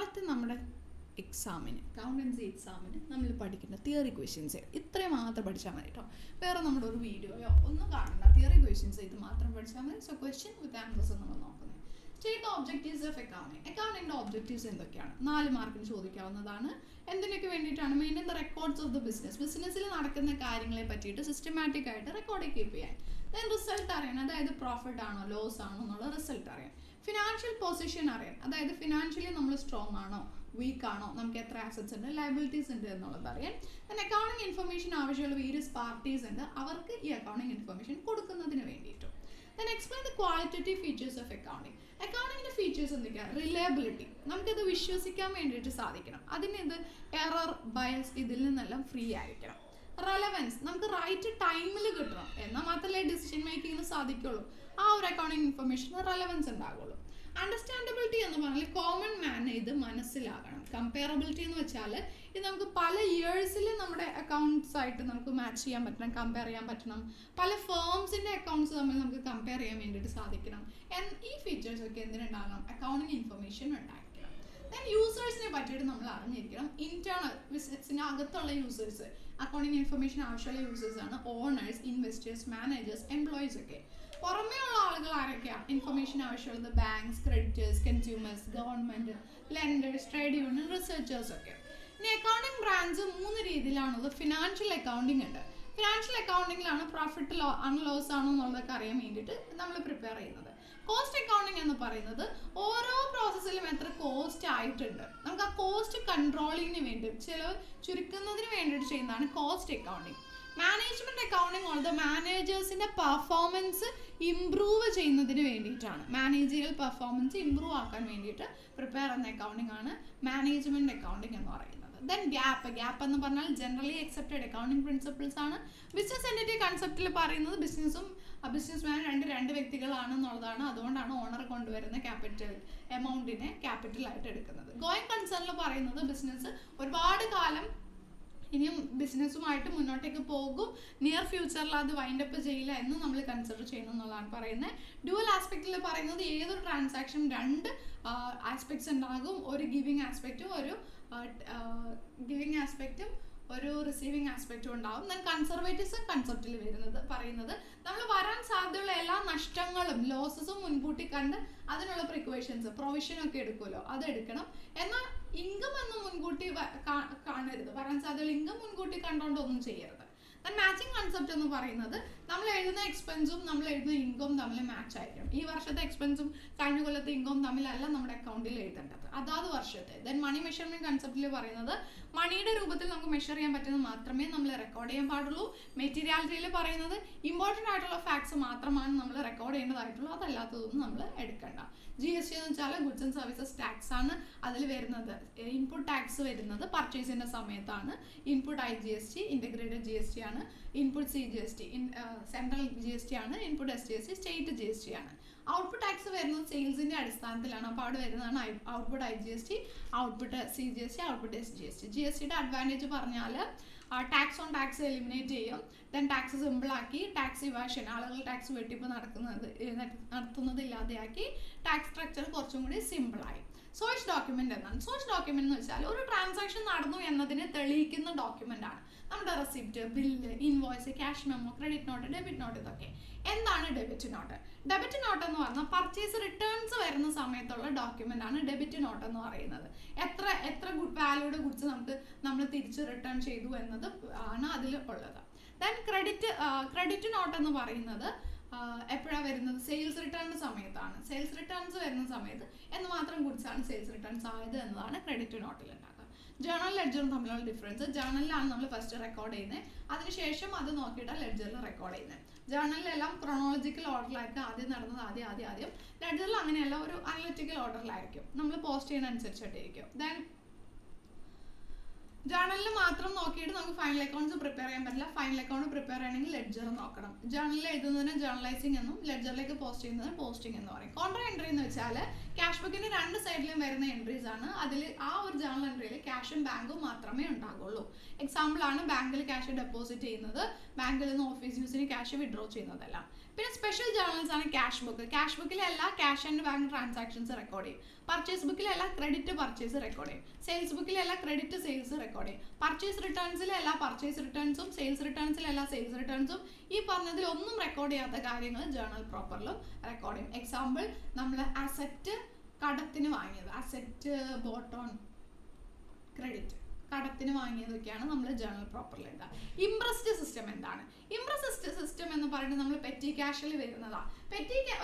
നാളത്തെ നമ്മുടെ എക്സാമിന് അക്കൗണ്ടൻസി എക്സാമിന് നമ്മൾ പഠിക്കേണ്ട തിയറി ക്വസ്റ്റ്യൻസ് ഇത്രയും മാത്രം പഠിച്ചാൽ മതി കേട്ടോ. വേറെ നമ്മുടെ ഒരു വീഡിയോയോ ഒന്നും കാണണ്ട, തിയറി ക്വസ്റ്റ്യൻസ് ഇത് മാത്രം പഠിച്ചാൽ മതി. സോ ക്വസ്റ്റ്യൻ വിത്ത് ആൻസേഴ്സ് നമ്മൾ നോക്കുന്നത്. State the objectives of accounting. അക്കൗണ്ടിങ്ങിൻ്റെ ഒബ്ജക്റ്റീവ്സ് എന്തൊക്കെയാണ്? 4 മാർക്കിന് ചോദിക്കാവുന്നതാണ്. എന്തിനൊക്കെ വേണ്ടിയിട്ടാണ്? മെയിൻ ദ റെക്കോർഡ്സ് ഓഫ് ദ ബിസിനസ്സിൽ നടക്കുന്ന കാര്യങ്ങളെ പറ്റിയിട്ട് സിസ്റ്റമാറ്റിക് ആയിട്ട് റെക്കോർഡ് കീപ്പ് ചെയ്യാൻ. ദെൻ റിസൾട്ട് അറിയാൻ, അതായത് പ്രോഫിറ്റ് ആണോ ലോസ് ആണോ എന്നുള്ള റിസൾട്ട് അറിയാൻ. ഫിനാൻഷ്യൽ പൊസിഷൻ അറിയാൻ, അതായത് ഫിനാൻഷ്യലി നമ്മൾ സ്ട്രോങ് ആണോ വീക്ക് ആണോ, നമുക്ക് എത്ര ആസറ്റ്സ് ഉണ്ട് ലയബിലിറ്റീസ് ഉണ്ട് എന്നുള്ളത് അറിയാൻ. ദെൻ അക്കൗണ്ടിങ് ഇൻഫർമേഷൻ ആവശ്യമുള്ള വേരിയസ് പാർട്ടീസ് ഉണ്ട്, അവർക്ക് ഈ അക്കൗണ്ടിങ് ഇൻഫർമേഷൻ കൊടുക്കുന്നതിന് വേണ്ടിയിട്ടും. Then explain the qualitative features of accounting. അക്കൗണ്ടിങ്ങിൻ്റെ ഫീച്ചേഴ്സ് എന്തൊക്കെയാണ്? റിലയബിലിറ്റി, നമുക്കിത് വിശ്വസിക്കാൻ വേണ്ടിയിട്ട് സാധിക്കണം. അതിന് ഇത് എറർ ബയസ് ഇതിൽ നിന്നെല്ലാം ഫ്രീ ആയിരിക്കണം. റെലവൻസ്, നമുക്ക് റൈറ്റ് ടൈമിൽ കിട്ടണം, എന്നാൽ മാത്രമേ ഡിസിഷൻ മേക്കിങ്ങിന് സാധിക്കുള്ളൂ. ആ ഒരു അക്കൗണ്ടിങ് ഇൻഫർമേഷന് റെലവൻസ് ഉണ്ടാകുള്ളൂ. അണ്ടർസ്റ്റാൻഡബിലിറ്റി എന്ന് പറഞ്ഞാൽ കോമൺ മാന് ഇത് മനസ്സിലാകണം. കമ്പയറബിലിറ്റി എന്ന് വെച്ചാൽ ഇത് നമുക്ക് പല ഇയേഴ്സിൽ നമ്മുടെ അക്കൗണ്ട്സ് ആയിട്ട് നമുക്ക് മാച്ച് ചെയ്യാൻ പറ്റണം, കമ്പയർ ചെയ്യാൻ പറ്റണം. പല ഫേംസിൻ്റെ അക്കൗണ്ട്സ് തമ്മിൽ നമുക്ക് കമ്പയർ ചെയ്യാൻ വേണ്ടിയിട്ട് സാധിക്കണം. ഈ ഫീച്ചേഴ്സ് ഒക്കെ എന്തിനുണ്ടാകണം? അക്കൗണ്ടിങ് ഇൻഫർമേഷൻ ഉണ്ടായിരിക്കണം. ദെൻ യൂസേഴ്സിനെ പറ്റിയിട്ട് നമ്മൾ അറിഞ്ഞിരിക്കണം. ഇന്റേണൽ ബിസിനസ്സിന് അകത്തുള്ള യൂസേഴ്സ്, അക്കൗണ്ടിങ് ഇൻഫർമേഷൻ ആവശ്യമുള്ള യൂസേഴ്സ് ആണ് ഓണേഴ്സ്, ഇൻവെസ്റ്റേഴ്സ്, മാനേജേഴ്സ്, എംപ്ലോയീസ് ഒക്കെ. പുറമേ ഉള്ള ആളുകൾ ആരൊക്കെയാണ് ഇൻഫർമേഷൻ ആവശ്യമുള്ളത്? Banks, creditors, consumers, government, lenders, trade union, researchers ഒക്കെ. ഇനി അക്കൗണ്ടിങ് ബ്രാഞ്ച് 3 രീതിയിലാണുള്ളത്. ഫിനാൻഷ്യൽ അക്കൗണ്ടിങ് ഉണ്ട്. ഫിനാൻഷ്യൽ അക്കൗണ്ടിങ്ങിലാണ് പ്രോഫിറ്റ് ലോസ് ആണോ എന്നുള്ളതൊക്കെ അറിയാൻ വേണ്ടിയിട്ട് നമ്മൾ പ്രിപ്പയർ ചെയ്യുന്നത്. കോസ്റ്റ് അക്കൗണ്ടിങ് എന്ന് പറയുന്നത് ഓരോ പ്രോസസ്സിലും എത്ര കോസ്റ്റ് ആയിട്ടുണ്ട്, നമുക്ക് ആ കോസ്റ്റ് കൺട്രോളിങ്ങിന് വേണ്ടി ചിലവ് ചുരുക്കുന്നതിന് വേണ്ടിയിട്ട് ചെയ്യുന്നതാണ് കോസ്റ്റ് അക്കൗണ്ടിങ്. മാനേജ്മെന്റ് അക്കൗണ്ടിങ് ഉള്ളത് മാനേജേഴ്സിന്റെ പെർഫോമൻസ് ഇംപ്രൂവ് ചെയ്യുന്നതിന് വേണ്ടിയിട്ടാണ്. മാനേജറിയൽ പെർഫോമൻസ് ഇംപ്രൂവ് ആക്കാൻ വേണ്ടിയിട്ട് പ്രിപ്പയർ ചെയ്യുന്ന അക്കൗണ്ടിങ് ആണ് മാനേജ്മെന്റ് അക്കൗണ്ടിങ് എന്ന് പറയുന്നത്. ദെൻ ഗ്യാപ്പ് എന്ന് പറഞ്ഞാൽ ജനറലി അക്സെപ്റ്റഡ് അക്കൗണ്ടിങ് പ്രിൻസിപ്പിൾസ് ആണ്. ബിസിനസ് എൻറ്റിറ്റി കൺസെപ്റ്റിൽ പറയുന്നത് ബിസിനസ്സും ബിസിനസ്മാൻ രണ്ട് വ്യക്തികളാണെന്നുള്ളതാണ്. അതുകൊണ്ടാണ് ഓണർ കൊണ്ടുവരുന്ന ക്യാപിറ്റൽ എമൗണ്ടിനെ ക്യാപിറ്റലായിട്ട് എടുക്കുന്നത്. ഗോയിങ് കൺസേണിൽ പറയുന്നത് ബിസിനസ് ഒരുപാട് കാലം ഇനിയും ബിസിനസ്സുമായിട്ട് മുന്നോട്ടേക്ക് പോകും, നിയർ ഫ്യൂച്ചറിൽ അത് വൈൻഡപ്പ് ചെയ്യില്ല എന്ന് നമ്മൾ കൺസിഡർ ചെയ്യുന്നു എന്നുള്ളതാണ് പറയുന്നത്. ഡ്യുവൽ ആസ്പെക്റ്റിൽ പറയുന്നത് ഏതൊരു ട്രാൻസാക്ഷൻ 2 ആസ്പെക്ട്സ് ഉണ്ടാകും, ഒരു ഗിവിങ് ആസ്പെക്റ്റും ഒരു റിസീവിങ് ആസ്പെക്റ്റും ഉണ്ടാവും. ദെൻ കൺസർവേറ്റീവ്സ് കൺസെപ്റ്റിൽ പറയുന്നത് നമ്മൾ വരാൻ സാധ്യതയുള്ള എല്ലാ നഷ്ടങ്ങളും ലോസസും മുൻകൂട്ടി കണ്ട് അതിനുള്ള പ്രിക്കോഷൻസ് പ്രൊവിഷനൊക്കെ എടുക്കുമല്ലോ, അതെടുക്കണം. എന്നാൽ ഇൻകം ഒന്നും മുൻകൂട്ടി കാണരുത്, വരാൻ സാധ്യതയുള്ള ഇൻകം മുൻകൂട്ടി കണ്ടുകൊണ്ടൊന്നും ചെയ്യരുത്. ദെൻ മാച്ചിങ് കൺസെപ്റ്റ് എന്ന് പറയുന്നത് നമ്മൾ എഴുതുന്ന എക്സ്പെൻസും നമ്മൾ എഴുതുന്ന ഇൻകം തമ്മിൽ മാച്ച് ആയിരിക്കണം. ഈ വർഷത്തെ എക്സ്പെൻസും കഴിഞ്ഞ കൊല്ലത്തെ ഇൻകം തമ്മിലല്ല നമ്മുടെ അക്കൗണ്ടിൽ എഴുതേണ്ടത്, അതാത് വർഷത്തെ. ദെൻ മണി മെഷർമെന്റ് കൺസെപ്റ്റിൽ പറയുന്നത് മണിയുടെ രൂപത്തിൽ നമുക്ക് മെഷർ ചെയ്യാൻ പറ്റുന്നത് മാത്രമേ നമ്മൾ റെക്കോർഡ് ചെയ്യാൻ പാടുള്ളൂ. മെറ്റീരിയാലിറ്റിയിൽ പറയുന്നത് ഇമ്പോർട്ടൻ്റ് ആയിട്ടുള്ള ഫാക്ട്സ് മാത്രമാണ് നമ്മൾ റെക്കോർഡ് ചെയ്യേണ്ടതായിട്ടുള്ളൂ, അതല്ലാത്തതൊന്നും നമ്മൾ എടുക്കണ്ട. GST എന്ന് വെച്ചാൽ ഗുഡ്സ് ആൻഡ് സർവീസസ് ടാക്സ് ആണ്. അതിൽ വരുന്നത് ഇൻപുട്ട് ടാക്സ് വരുന്നത് പർച്ചേസിൻ്റെ സമയത്താണ്. ഇൻപുട്ട് IGST, ഇൻ്റഗ്രേറ്റഡ് GST ആണ്. ഇൻപുട്ട് CGST, സെൻട്രൽ GST ആണ്. ഇൻപുട്ട് SGST, സ്റ്റേറ്റ് GST ആണ്. ഔട്ട്പുട്ട് ടാക്സ് വരുന്നത് സെയിൽസിൻ്റെ അടിസ്ഥാനത്തിലാണ്. അപ്പോൾ അവിടെ വരുന്നതാണ് output IGST, output CGST, output SGST. GSTയുടെ അഡ്വാൻറ്റേജ് പറഞ്ഞാൽ ടാക്സ് ഓൺ ടാക്സ് എലിമിനേറ്റ് ചെയ്യും. ദെൻ ടാക്സ് സിമ്പിളാക്കി, ടാക്സ് ഇവാഷൻ, ആളുകൾ ടാക്സ് വെട്ടിപ്പ് നടത്തുന്നത് ഇല്ലാതെയാക്കി, ടാക്സ് സ്ട്രക്ചർ കുറച്ചും കൂടി സിമ്പിളായി. സോഴ്സ് ഡോക്യുമെന്റ് എന്നാണ്. സോഴ്സ് ഡോക്യുമെന്റ് എന്ന് വെച്ചാൽ ഒരു ട്രാൻസാക്ഷൻ നടന്നു എന്നതിനെ തെളിയിക്കുന്ന ഡോക്യുമെന്റ് ആണ്. നമ്മുടെ receipt, bill, invoice, cash memo, credit note, debit not, ഇതൊക്കെ. എന്താണ് ഡെബിറ്റ് നോട്ട്? ഡെബിറ്റ് നോട്ട് എന്ന് പറഞ്ഞാൽ പർച്ചേസ് റിട്ടേൺസ് വരുന്ന സമയത്തുള്ള ഡോക്യുമെന്റ് ആണ് ഡെബിറ്റ് നോട്ട് എന്ന് പറയുന്നത്. എത്ര വാല്യൂഡ് ഗുഡ്സ് നമ്മൾ തിരിച്ച് റിട്ടേൺ ചെയ്തു എന്നത് ആണ് അതിൽ ഉള്ളത്. ദെൻ ക്രെഡിറ്റ് നോട്ട് എന്ന് പറയുന്നത് എപ്പോഴാണ് വരുന്നത്? സെയിൽസ് റിട്ടേണിൻ്റെ സമയത്താണ്. സെയിൽസ് റിട്ടേൺസ് വരുന്ന സമയത്ത് എന്തുമാത്രം ഗുഡ്സ് ആണ് സെയിൽസ് റിട്ടേൺസ് ആയത് എന്നതാണ് ക്രെഡിറ്റ് നോട്ടിൽ ഉണ്ടാക്കുക. ജേണൽ ലെഡ്ജറും തമ്മിലുള്ള ഡിഫറൻസ്, ജേണലിലാണ് നമ്മൾ ഫസ്റ്റ് റെക്കോർഡ് ചെയ്യുന്നത്, അതിനുശേഷം അത് നോക്കിയിട്ടാണ് ലെഡ്ജറിൽ റെക്കോർഡ് ചെയ്യുന്നത്. ജേണലിലെല്ലാം ക്രോണോളജിക്കൽ ഓർഡറിലായിരിക്കും ആദ്യം നടന്നത്, ആദ്യം. ലെഡ്ജറിൽ അങ്ങനെയല്ല, ഒരു അനലിറ്റിക്കൽ ഓർഡറിലായിരിക്കും, നമ്മൾ പോസ്റ്റ് ചെയ്യുന്ന അനുസരിച്ചിട്ടായിരിക്കും. ദെൻ ജേണലിൽ മാത്രം നോക്കിയിട്ട് നമുക്ക് ഫൈനൽ അക്കൗണ്ട്സ് പ്രിപ്പയർ ചെയ്യാൻ പറ്റില്ല. ഫൈനൽ അക്കൗണ്ട് പ്രിപ്പയർ ചെയ്യണമെങ്കിൽ ലെഡ്ജർ നോക്കണം. ജേണലിൽ എഴുതുന്നതിന് ജേണലൈസിംഗ് എന്നും ലെഡ്ജറിലേക്ക് പോസ്റ്റ് ചെയ്യുന്നതിന് പോസ്റ്റിംഗ് എന്ന് പറയും. കോൺട്രാ എൻട്രി എന്ന് വെച്ചാൽ ക്യാഷ് ബുക്കിന്റെ 2 സൈഡിലും വരുന്ന എൻട്രീസ് ആണ്. അതിൽ ആ ഒരു ജേണൽ എൻട്രിയിൽ ക്യാഷും ബാങ്കും മാത്രമേ ഉണ്ടാകുള്ളൂ. എക്സാമ്പിൾ ആണ് ബാങ്കിൽ ക്യാഷ് ഡെപ്പോസിറ്റ് ചെയ്യുന്നത്, ബാങ്കിൽ നിന്ന് ഓഫീസ് യൂസിന് ക്യാഷ് വിഡ്രോ ചെയ്യുന്നതെല്ലാം. പിന്നെ സ്പെഷ്യൽ ജേണൽസ് ആണ് ക്യാഷ് ബുക്ക്. ക്യാഷ് ബുക്കിൽ എല്ലാ cash and bank transactions record ചെയ്യും. പർച്ചേസ് ബുക്കിലെല്ലാം ക്രെഡിറ്റ് പർച്ചേസ് റെക്കോർഡ് ചെയ്യും. സെയിൽസ് ബുക്കിലെല്ലാം ക്രെഡിറ്റ് സെയിൽസ് റെക്കോർഡ് ചെയ്യും. പർച്ചേസ് റിട്ടേൺസിലെ എല്ലാ പർച്ചേസ് റിട്ടേൺസും സെയിൽസ് റിട്ടേൺസിലെ എല്ലാ സെയിൽസ് റിട്ടേൺസും ഈ പറഞ്ഞതിൽ ഒന്നും റെക്കോർഡ് ചെയ്യാത്ത കാര്യങ്ങൾ ജേർണൽ പ്രോപ്പറിലും റെക്കോർഡ് ചെയ്യും. എക്സാമ്പിൾ നമ്മൾ അസറ്റ് കടത്തിന് വാങ്ങിയത്, അസറ്റ് ബോട്ട് ഓൺ ക്രെഡിറ്റ്, കടത്തിന് വാങ്ങിയതൊക്കെയാണ് നമ്മൾ ജേർണൽ പ്രോപ്പറിൽ എഴുതുക. ഇംപ്രസ്ഡ് സിസ്റ്റം എന്താണ്? ഇംപ്രസ്ഡ് സിസ്റ്റം എന്ന് പറയുന്നത് നമ്മൾ പെറ്റി ക്യാഷിൽ വരുന്നതാണ്.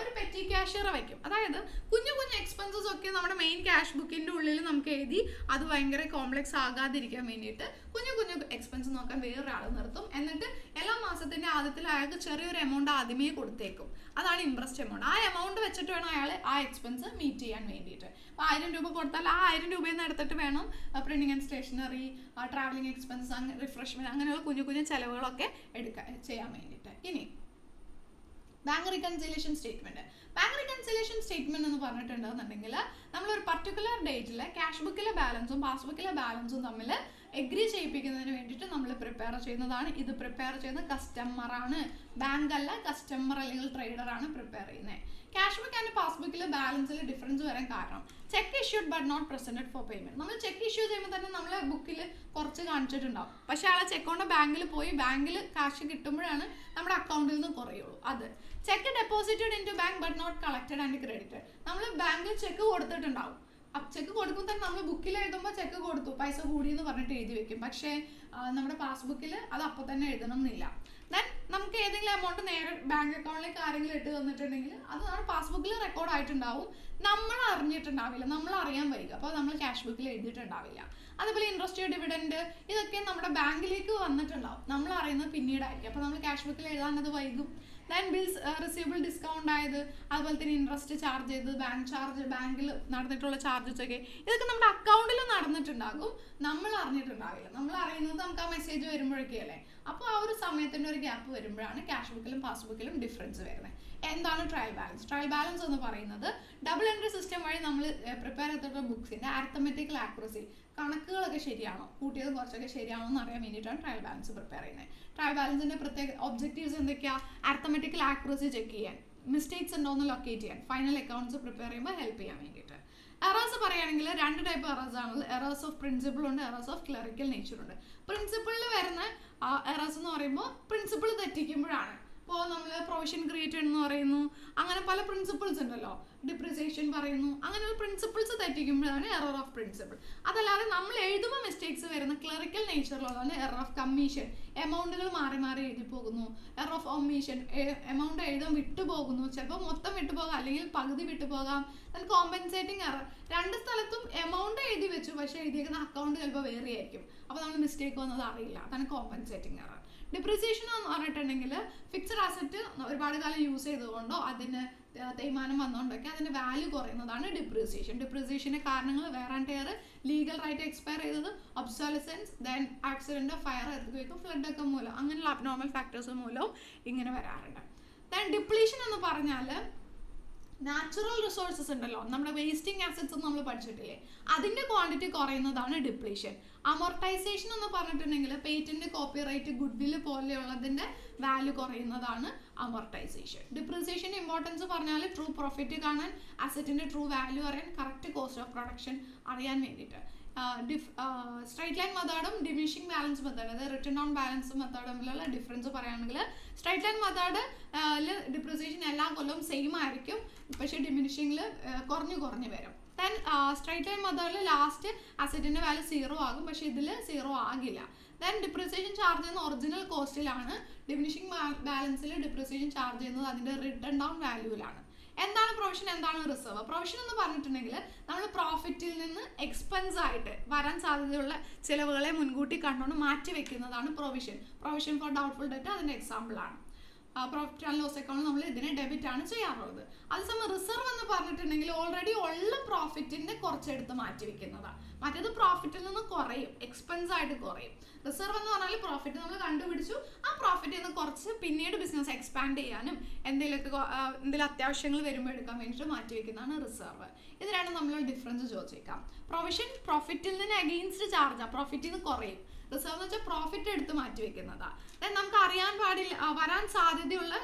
ഒരു പെറ്റി ക്യാഷ്യറെ വയ്ക്കും. അതായത് കുഞ്ഞു കുഞ്ഞു എക്സ്പെൻസസ് ഒക്കെ നമ്മുടെ മെയിൻ ക്യാഷ് ബുക്കിൻ്റെ ഉള്ളിൽ നമുക്ക് എഴുതി അത് ഭയങ്കര കോംപ്ലക്സ് ആകാതിരിക്കാൻ വേണ്ടിയിട്ട് കുഞ്ഞു കുഞ്ഞു എക്സ്പെൻസ് നോക്കാൻ വേറൊരാൾ നിർത്തും. എന്നിട്ട് എല്ലാ മാസത്തിൻ്റെ ആദ്യത്തിൽ അയാൾക്ക് ചെറിയൊരു എമൗണ്ട് ആദ്യമേ കൊടുത്തേക്കും. അതാണ് ഇംപ്രസ്ഡ് എമൗണ്ട്. ആ എമൗണ്ട് വെച്ചിട്ട് വേണം അയാൾ ആ എക്സ്പെൻസ് മീറ്റ് ചെയ്യാൻ വേണ്ടിയിട്ട്. അപ്പോൾ 1000 രൂപ കൊടുത്താൽ ആ 1000 രൂപയിൽ നിന്ന് എടുത്തിട്ട് വേണം printing and stationery, travelling expense, refreshment, അങ്ങനെയുള്ള കുഞ്ഞു കുഞ്ഞു ചിലവുകളൊക്കെ ചെയ്യാൻ വേണ്ടിയിട്ട്. ഇനി bank reconciliation statement. Bank reconciliation statement എന്ന് പറഞ്ഞിട്ടുണ്ടെന്നുണ്ടെങ്കിൽ നമ്മളൊരു പർട്ടിക്കുലർ ഡേറ്റിൽ ക്യാഷ് ബുക്കിലെ ബാലൻസും പാസ്ബുക്കിലെ ബാലൻസും തമ്മിൽ എഗ്രി ചെയ്യിപ്പിക്കുന്നതിന് വേണ്ടിയിട്ട് നമ്മൾ പ്രിപ്പയർ ചെയ്യുന്നതാണ്. ഇത് പ്രിപ്പയർ ചെയ്യുന്ന കസ്റ്റമറാണ്, ബാങ്ക് അല്ല. കസ്റ്റമർ അല്ലെങ്കിൽ ട്രേഡർ ആണ് പ്രിപ്പയർ ചെയ്യുന്നത്. ക്യാഷ് ബുക്ക് ആൻഡ് പാസ്ബുക്കിൽ ബാലൻസിൽ ഡിഫറൻസ് വരാൻ കാരണം cheque issued but not presented for payment. നമ്മൾ ചെക്ക് ഇഷ്യൂ ചെയ്യുമ്പോൾ തന്നെ നമ്മളെ ബുക്കിൽ കുറച്ച് കാണിച്ചിട്ടുണ്ടാവും. പക്ഷേ ആ ചെക്ക് കൊണ്ട് ബാങ്കിൽ പോയി ബാങ്കിൽ കാശ് കിട്ടുമ്പോഴാണ് നമ്മുടെ അക്കൗണ്ടിൽ നിന്ന് കുറയുള്ളൂ. അത് cheque deposited in to bank but not collected and credited. നമ്മൾ ബാങ്കിൽ ചെക്ക് കൊടുത്തിട്ടുണ്ടാവും. ചെക്ക് കൊടുക്കുമ്പോൾ തന്നെ നമ്മൾ ബുക്കിൽ എഴുതുമ്പോൾ ചെക്ക് കൊടുത്തു, പൈസ കൂടി എന്ന് പറഞ്ഞിട്ട് എഴുതി വെക്കും. പക്ഷേ നമ്മുടെ പാസ്ബുക്കിൽ അത് അപ്പോൾ തന്നെ എഴുതണം എന്നില്ല. ദെൻ നമുക്ക് ഏതെങ്കിലും എമൗണ്ട് നേരെ ബാങ്ക് അക്കൗണ്ടിലേക്ക് ആരെങ്കിലും ഇട്ട് തന്നിട്ടുണ്ടെങ്കിൽ അത് നമ്മുടെ പാസ്ബുക്കിൽ റെക്കോർഡ് ആയിട്ടുണ്ടാവും, നമ്മൾ അറിഞ്ഞിട്ടുണ്ടാവില്ല, നമ്മൾ അറിയാൻ വൈകും. അപ്പോൾ നമ്മൾ ക്യാഷ് ബുക്കിൽ എഴുതിയിട്ടുണ്ടാവില്ല. അതുപോലെ ഇൻട്രസ്റ്റ്, ഡിവിഡൻഡ്, ഇതൊക്കെ നമ്മുടെ ബാങ്കിലേക്ക് വന്നിട്ടുണ്ടാവും, നമ്മൾ അറിയുന്നത് പിന്നീടായിരിക്കും. അപ്പോൾ നമ്മൾ ക്യാഷ് ബുക്കിൽ എഴുതാനത് വൈകും. ദെൻ ബിൽസ് റിസീവബിൾ ഡിസ്കൗണ്ട് ആയത്, അതുപോലെ തന്നെ ഇൻട്രസ്റ്റ് ചാർജ് ചെയ്ത്, ബാങ്ക് ചാർജ്, ബാങ്കിൽ നടന്നിട്ടുള്ള ചാർജസ് ഒക്കെ, ഇതൊക്കെ നമ്മുടെ അക്കൗണ്ടിൽ നടന്നിട്ടുണ്ടാകും, നമ്മൾ അറിഞ്ഞിട്ടുണ്ടാവില്ല. നമ്മൾ അറിയുന്നത് നമുക്ക് ആ മെസ്സേജ് വരുമ്പോഴൊക്കെ അല്ലേ. അപ്പോൾ ആ ഒരു സമയത്തിൻ്റെ ഒരു ഗ്യാപ്പ് വരുമ്പോഴാണ് ക്യാഷ് ബുക്കിലും പാസ്ബുക്കിലും ഡിഫറൻസ് വരുന്നത്. എന്താണ് ട്രയൽ ബാലൻസ്? ട്രയൽ ബാലൻസ് എന്ന് പറയുന്നത് ഡബിൾ എൻട്രി സിസ്റ്റം വഴി നമ്മൾ പ്രിപ്പയർ ചെയ്തിട്ടുള്ള ബുക്സിൻ്റെ ആർത്തമെറ്റിക്കൽ ആക്യുറസി, കണക്കുകളൊക്കെ ശരിയാണോ, കൂട്ടിയത് കുറച്ചൊക്കെ ശരിയാണോ എന്ന് അറിയാൻ വേണ്ടിയിട്ടാണ് ട്രയൽ ബാലൻസ് പ്രിപ്പയർ ചെയ്യുന്നത്. ട്രയൽ ബാലൻസിൻ്റെ പ്രത്യേക ഒബ്ജക്റ്റീവ്സ് എന്തൊക്കെയാണ്? ആർത്തമെറ്റിക്കൽ ആക്യുറസി ചെക്ക് ചെയ്യാൻ, മിസ്റ്റേക്സ് ഉണ്ടോ എന്ന് ലൊക്കേറ്റ് ചെയ്യാൻ, ഫൈനൽ അക്കൗണ്ട്സ് പ്രിപ്പയർ ചെയ്യുമ്പോൾ ഹെൽപ്പ് ചെയ്യാൻ വേണ്ടിയിട്ട്. എറേഴ്സ് പറയുകയാണെങ്കിൽ 2 ടൈപ്പ് എറേഴ്സ് ആണുള്ളത്. എറേഴ്സ് ഓഫ് പ്രിൻസിപ്പിൾ ഉണ്ട്, എറേഴ്സ് ഓഫ് ക്ലറിക്കൽ നേച്ചർ ഉണ്ട്. പ്രിൻസിപ്പിളിൽ വരുന്ന എറേഴ്സ് എന്ന് പറയുമ്പോൾ പ്രിൻസിപ്പിൾ തെറ്റിക്കുമ്പോഴാണ്. ഇപ്പോൾ നമ്മൾ പ്രൊവിഷൻ ക്രിയേറ്റ് എന്ന് പറയുന്നു, അങ്ങനെ പല പ്രിൻസിപ്പിൾസ് ഉണ്ടല്ലോ, ഡിപ്രിസിയേഷൻ പറയുന്നു, അങ്ങനെയുള്ള പ്രിൻസിപ്പിൾസ് തെറ്റിക്കുമ്പോഴാണ് എറർ ഓഫ് പ്രിൻസിപ്പിൾ. അതല്ലാതെ നമ്മൾ എഴുതുമ്പോൾ മിസ്റ്റേക്സ് വരുന്ന ക്ലറിക്കൽ നേച്ചറിലുള്ളതാണ് എറർ ഓഫ് കമ്മീഷൻ, എമൗണ്ടുകൾ മാറി മാറി എഴുതി പോകുന്നു. എറർ ഓഫ് ഒമീഷൻ, എമൗണ്ട് എഴുതാൻ വിട്ടുപോകുന്നു, ചിലപ്പോൾ മൊത്തം വിട്ടുപോകാം അല്ലെങ്കിൽ പകുതി വിട്ടുപോകാം. കോമ്പൻസേറ്റിംഗ് എറർ, 2 സ്ഥലത്തും എമൗണ്ട് എഴുതി വെച്ചു, പക്ഷേ എഴുതിയേക്കുന്ന അക്കൗണ്ട് ചിലപ്പോൾ വേറെ ആയിരിക്കും, അപ്പോൾ നമ്മൾ മിസ്റ്റേക്ക് വന്നത് അറിയില്ല, അതാണ് കോമ്പൻസേറ്റിംഗ് എറർ. ഡിപ്രിസിയേഷൻ എന്ന് പറഞ്ഞിട്ടുണ്ടെങ്കിൽ ഫിക്സഡ് അസറ്റ് ഒരുപാട് കാലം യൂസ് ചെയ്തുകൊണ്ടോ അതിന് തേയ്മാനം വന്നുകൊണ്ടൊക്കെ അതിൻ്റെ വാല്യൂ കുറയുന്നതാണ് ഡിപ്രിസിയേഷൻ. ഡിപ്രിസിയേഷൻ്റെ കാരണങ്ങൾ wear and tear, legal right expire ചെയ്തത്, obsolescence, then accident, fire, earth, flood ഒക്കെ മൂലം, അങ്ങനെയുള്ള അബ്നോർമൽ ഫാക്ടേഴ്സ് മൂലവും ഇങ്ങനെ വരാറുണ്ട്. ദെൻ ഡിപ്ലീഷൻ എന്ന് പറഞ്ഞാൽ നാച്ചുറൽ റിസോഴ്സസ് ഉണ്ടല്ലോ, നമ്മുടെ വേസ്റ്റിംഗ് അസറ്റ്സ് നമ്മൾ പഠിച്ചിട്ടില്ലേ, അതിൻ്റെ ക്വാണ്ടിറ്റി കുറയുന്നതാണ് ഡിപ്ലീഷൻ. അമോർട്ടൈസേഷൻ എന്ന് പറഞ്ഞിട്ടുണ്ടെങ്കിൽ പേറ്റന്റ്, കോപ്പിറൈറ്റ്, ഗുഡ് വില്ല് പോലെയുള്ളതിൻ്റെ വാല്യൂ കുറയുന്നതാണ് അമോർട്ടൈസേഷൻ. ഡിപ്രിസിയേഷൻ്റെ ഇമ്പോർട്ടൻസ് പറഞ്ഞാൽ ട്രൂ പ്രോഫിറ്റ് കാണാൻ, അസറ്റിൻ്റെ ട്രൂ വാല്യൂ അറിയാൻ, കറക്റ്റ് കോസ്റ്റ് ഓഫ് പ്രൊഡക്ഷൻ അറിയാൻ വേണ്ടിയിട്ട്. സ്ട്രൈറ്റ് ലൈൻ മെത്തേഡും ഡിമിനിഷിംഗ് ബാലൻസ് മെത്തേഡ്, അതായത് റിട്ടേൺ ഓൺ ബാലൻസ് മെത്തേഡ് തമ്മിലുള്ള ഡിഫറൻസ് പറയുകയാണെങ്കിൽ സ്ട്രൈറ്റ് ലൈൻ മെത്തേഡിൽ ഡിപ്രിസിയേഷൻ എല്ലാ കൊല്ലവും സെയിം ആയിരിക്കും, പക്ഷേ ഡിമിനിഷിങ്ങിൽ കുറഞ്ഞു വരും. ദെൻ സ്ട്രൈറ്റ് ലൈൻ മെത്തേഡിൽ ലാസ്റ്റ് അസറ്റിൻ്റെ വാല്യൂ 0 ആകും, പക്ഷേ ഇതിൽ 0 ആകില്ല. ദെൻ ഡിപ്രിസിയേഷൻ ചാർജ് ചെയ്യുന്ന ഒറിജിനൽ കോസ്റ്റിലാണ്, ഡിമിനിഷിംഗ് ബാലൻസിൽ ഡിപ്രിസിയേഷൻ ചാർജ് ചെയ്യുന്നത് അതിൻ്റെ റിട്ടേൺ ഡൗൺ വാല്യൂവിലാണ്. എന്താണ് പ്രൊവിഷൻ, എന്താണ് റിസർവ്? പ്രൊവിഷൻ എന്ന് പറഞ്ഞിട്ടുണ്ടെങ്കിൽ നമ്മൾ പ്രോഫിറ്റിൽ നിന്ന് എക്സ്പെൻസ് ആയിട്ട് വരാൻ സാധ്യതയുള്ള ചിലവുകളെ മുൻകൂട്ടി കണ്ടുകൊണ്ട് മാറ്റി വെക്കുന്നതാണ് provision. Provision for doubtful debt അതിൻ്റെ എക്സാമ്പിളാണ്. പ്രോഫിറ്റ് ആൻഡ് ലോസ് അക്കൗണ്ട് നമ്മൾ ഇതിനെ ഡെബിറ്റ് ആണ് ചെയ്യാറുള്ളത്. അതേസമയം റിസർവ് എന്ന് പറഞ്ഞിട്ടുണ്ടെങ്കിൽ ഓൾറെഡി ഉള്ള പ്രോഫിറ്റിൻ്റെ കുറച്ചെടുത്ത് മാറ്റി വെക്കുന്നതാണ്. മറ്റേത് പ്രോഫിറ്റിൽ നിന്ന് കുറയും, എക്സ്പെൻസ് ആയിട്ട് കുറയും. റിസർവ് എന്ന് പറഞ്ഞാൽ പ്രോഫിറ്റ് നമ്മൾ കണ്ടുപിടിച്ചു, ആ പ്രോഫിറ്റിൽ നിന്ന് കുറച്ച് പിന്നീട് ബിസിനസ് എക്സ്പാൻഡ് ചെയ്യാനും എന്തെങ്കിലും അത്യാവശ്യങ്ങൾ വരുമ്പോൾ എടുക്കാൻ വേണ്ടിയിട്ട് മാറ്റി വെക്കുന്നതാണ് റിസർവ്. ഇതിലാണ് നമ്മൾ ഡിഫറൻസ് ചോദിച്ചേക്കാം. പ്രൊവിഷൻ പ്രോഫിറ്റിൽ നിന്ന് അഗെയിൻസ്റ്റ് ചാർജാണ്, പ്രോഫിറ്റിൽ നിന്ന് കുറയും. റിസർവ് എന്ന് വെച്ചാൽ പ്രോഫിറ്റ് എടുത്ത് മാറ്റി വെക്കുന്നതാണ്. ദെൻ നമുക്ക് അറിയാൻ വരാൻ സാധ്യതയുള്ള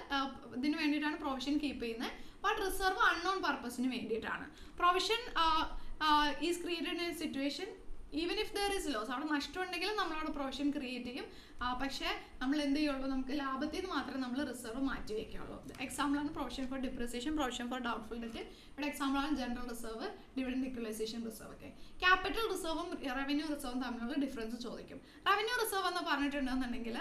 ഇതിന് വേണ്ടിയിട്ടാണ് പ്രൊവിഷൻ കീപ്പ് ചെയ്യുന്നത്. ബട്ട് റിസർവ് അൺനോൺ പർപ്പസിന് വേണ്ടിയിട്ടാണ്. Provision is created in a situation even if there is loss. അവിടെ നഷ്ടം ഉണ്ടെങ്കിലും നമ്മളവിടെ പ്രൊവിഷൻ ക്രിയേറ്റ് ചെയ്യും. പക്ഷേ നമ്മൾ എന്ത് ചെയ്യുള്ളൂ, നമുക്ക് ലാഭത്തിൽ നിന്ന് മാത്രമേ നമ്മൾ റിസർവ് മാറ്റി വയ്ക്കുള്ളൂ. എക്സാമ്പിളാണ് provision for depreciation, provision for doubtful debt. ഇവിടെ എക്സാമ്പിളാണ് general reserve, dividend equalisation reserve ഒക്കെ. ക്യാപിറ്റൽ റിസർവും റവന്യൂ റിസർവും തമ്മിലുള്ള ഡിഫറൻസ് ചോദിക്കും. റവന്യൂ റിസർവ് എന്ന് പറഞ്ഞിട്ടുണ്ടെന്നുണ്ടെങ്കിൽ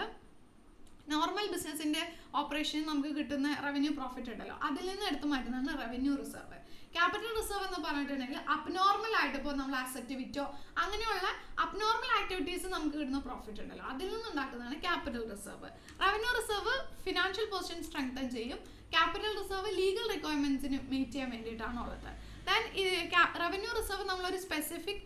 നോർമൽ ബിസിനസിന്റെ ഓപ്പറേഷൻ നമുക്ക് കിട്ടുന്ന റവന്യൂ പ്രോഫിറ്റ് ഉണ്ടല്ലോ, അതിൽ നിന്ന് എടുത്ത് മാറ്റുന്നതാണ് റവന്യൂ റിസർവ്. ക്യാപിറ്റൽ റിസർവ് എന്ന് പറഞ്ഞിട്ടുണ്ടെങ്കിൽ അബ്നോർമൽ ആയിട്ട് ഇപ്പോൾ നമ്മൾ അസറ്റ് വിറ്റോ അങ്ങനെയുള്ള അബ്നോർമൽ ആക്ടിവിറ്റീസ് നമുക്ക് കിട്ടുന്ന പ്രോഫിറ്റ് ഉണ്ടല്ലോ, അതിൽ നിന്നുണ്ടാക്കുന്നതാണ് capital reserve. Revenue reserve financial position strengthen ചെയ്യും. ക്യാപിറ്റൽ റിസർവ് ലീഗൽ റിക്വയർമെന്റ്സിന് മീറ്റ് ചെയ്യാൻ വേണ്ടിയിട്ടാണ് ഉള്ളത്. ദെൻ റവന്യൂ റിസർവ് നമ്മളൊരു സ്പെസിഫിക്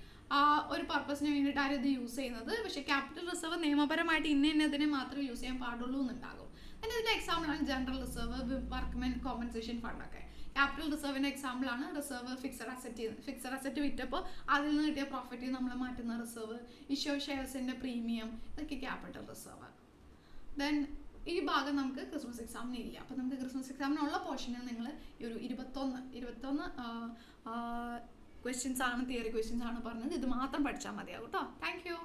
ഒരു പർപ്പസിന് വേണ്ടിയിട്ടാണ് ഇത് യൂസ് ചെയ്യുന്നത്. പക്ഷേ ക്യാപിറ്റൽ റിസർവ് നിയമപരമായിട്ട് ഇന്നതിനെ മാത്രമേ യൂസ് ചെയ്യാൻ പാടുള്ളൂ എന്നുണ്ടാകും. അതിന് ഇതിൻ്റെ എക്സാമ്പിളാണ് ജനറൽ റിസർവ്, വർക്ക്മെൻ കോമ്പൻസേഷൻ ഫണ്ടൊക്കെ. ക്യാപിറ്റൽ റിസർവിൻ്റെ എക്സാമ്പിളാണ് റിസർവ് ഫിക്സഡ് അസറ്റ് വിറ്റപ്പോൾ അതിൽ നിന്ന് കിട്ടിയ പ്രോഫിറ്റ് നമ്മൾ മാറ്റുന്ന റിസർവ്, ഇഷ്യൂ ഷെയർസിൻ്റെ പ്രീമിയം, ഇതൊക്കെ ക്യാപിറ്റൽ റിസർവ്. ദെൻ ഈ ഭാഗം നമുക്ക് ക്രിസ്മസ് എക്സാമിന് ഇല്ല. അപ്പോൾ നമുക്ക് ക്രിസ്മസ് എക്സാമിനുള്ള പോർഷനിൽ നിങ്ങൾ ഈ ഒരു 21 ക്വസ്റ്റ്യൻസ് ആണ്, തിയറി ക്വസ്റ്റ്യൻസ് ആണ് പറഞ്ഞത്. ഇത് മാത്രം പഠിച്ചാൽ മതിയാകും കേട്ടോ. Thank you.